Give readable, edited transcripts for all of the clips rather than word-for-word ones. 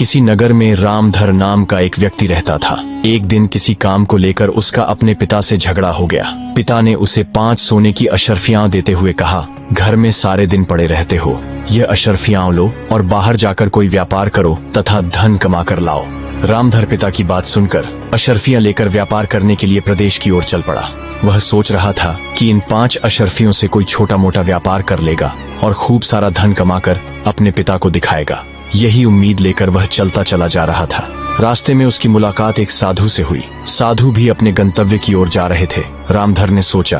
किसी नगर में रामधर नाम का एक व्यक्ति रहता था। एक दिन किसी काम को लेकर उसका अपने पिता से झगड़ा हो गया। पिता ने उसे 5 सोने की अशर्फियां देते हुए कहा, घर में सारे दिन पड़े रहते हो, ये अशर्फियां लो और बाहर जाकर कोई व्यापार करो तथा धन कमा कर लाओ। रामधर पिता की बात सुनकर अशर्फियां लेकर व्यापार करने के लिए प्रदेश की ओर चल पड़ा। वह सोच रहा था कि इन 5 अशर्फियों से कोई छोटा मोटा व्यापार कर लेगा और खूब सारा धन कमाकर अपने पिता को दिखाएगा। यही उम्मीद लेकर वह चलता चला जा रहा था। रास्ते में उसकी मुलाकात एक साधु से हुई। साधु भी अपने गंतव्य की ओर जा रहे थे। रामधर ने सोचा,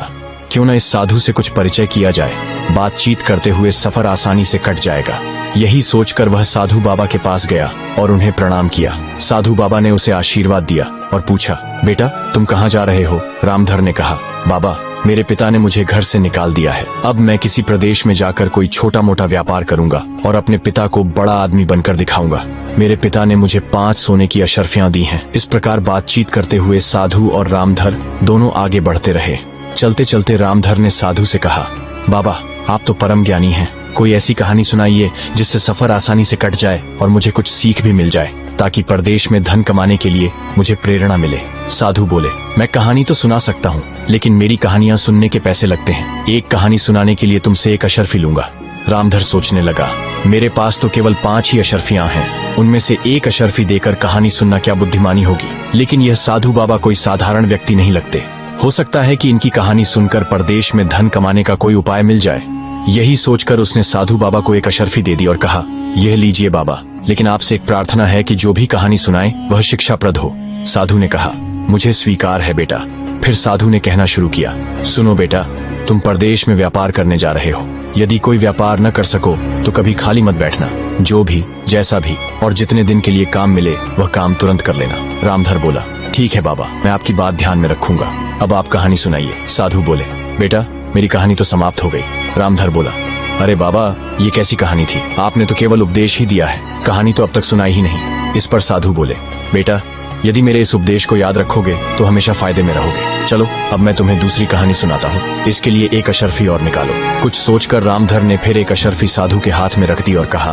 क्यों न इस साधु से कुछ परिचय किया जाए, बातचीत करते हुए सफर आसानी से कट जाएगा। यही सोचकर वह साधु बाबा के पास गया और उन्हें प्रणाम किया। साधु बाबा ने उसे आशीर्वाद दिया और पूछा, बेटा तुम कहाँ जा रहे हो? रामधर ने कहा, बाबा मेरे पिता ने मुझे घर से निकाल दिया है। अब मैं किसी प्रदेश में जाकर कोई छोटा मोटा व्यापार करूंगा और अपने पिता को बड़ा आदमी बनकर दिखाऊंगा। मेरे पिता ने मुझे 5 सोने की अशर्फियां दी हैं। इस प्रकार बातचीत करते हुए साधु और रामधर दोनों आगे बढ़ते रहे। चलते चलते रामधर ने साधु से कहा, बाबा आप तो परम ज्ञानी हैं, कोई ऐसी कहानी सुनाइए जिससे सफर आसानी से कट जाए और मुझे कुछ सीख भी मिल जाए, ताकि परदेश में धन कमाने के लिए मुझे प्रेरणा मिले। साधु बोले, मैं कहानी तो सुना सकता हूँ, लेकिन मेरी कहानियाँ सुनने के पैसे लगते हैं। एक कहानी सुनाने के लिए तुमसे 1 अशर्फी लूंगा। रामधर सोचने लगा, मेरे पास तो केवल 5 ही अशर्फियाँ हैं, उनमें से 1 अशर्फी देकर कहानी सुनना क्या बुद्धिमानी होगी। लेकिन यह साधु बाबा कोई साधारण व्यक्ति नहीं लगते। हो सकता है कि इनकी कहानी सुनकर परदेश में धन कमाने का कोई उपाय मिल जाए। यही सोचकर उसने साधु बाबा को 1 अशर्फी दे दी और कहा, यह लीजिए बाबा, लेकिन आपसे एक प्रार्थना है कि जो भी कहानी सुनाए वह शिक्षाप्रद हो। साधु ने कहा, मुझे स्वीकार है बेटा। फिर साधु ने कहना शुरू किया, सुनो बेटा, तुम परदेश में व्यापार करने जा रहे हो। यदि कोई व्यापार न कर सको तो कभी खाली मत बैठना। जो भी, जैसा भी और जितने दिन के लिए काम मिले वह काम तुरंत कर लेना। रामधर बोला, ठीक है बाबा, मैं आपकी बात ध्यान में रखूंगा। अब आप कहानी सुनाइए। साधु बोले, बेटा मेरी कहानी तो समाप्त हो गई। रामधर बोला, अरे बाबा ये कैसी कहानी थी, आपने तो केवल उपदेश ही दिया है, कहानी तो अब तक सुनाई ही नहीं। इस पर साधु बोले, बेटा यदि मेरे इस उपदेश को याद रखोगे तो हमेशा फायदे में रहोगे। चलो अब मैं तुम्हें दूसरी कहानी सुनाता हूँ, इसके लिए 1 अशर्फी और निकालो। कुछ सोचकर रामधर ने फिर 1 अशर्फी साधु के हाथ में रख दी और कहा,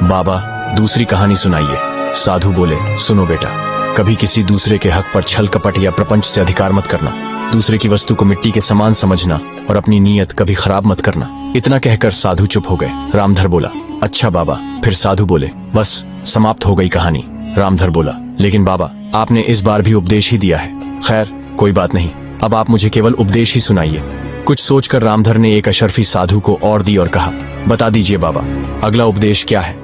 बाबा दूसरी कहानी सुनाइए। साधु बोले, सुनो बेटा, कभी किसी दूसरे के हक पर छल कपट या प्रपंच से अधिकार मत करना, दूसरे की वस्तु को मिट्टी के समान समझना और अपनी नीयत कभी खराब मत करना। इतना कहकर साधु चुप हो गए। रामधर बोला, अच्छा बाबा। फिर साधु बोले, बस समाप्त हो गई कहानी। रामधर बोला, लेकिन बाबा आपने इस बार भी उपदेश ही दिया है। खैर कोई बात नहीं, अब आप मुझे केवल उपदेश ही सुनाइए। कुछ सोचकर रामधर ने 1 अशर्फी साधु को और दी और कहा, बता दीजिए बाबा, अगला उपदेश क्या है?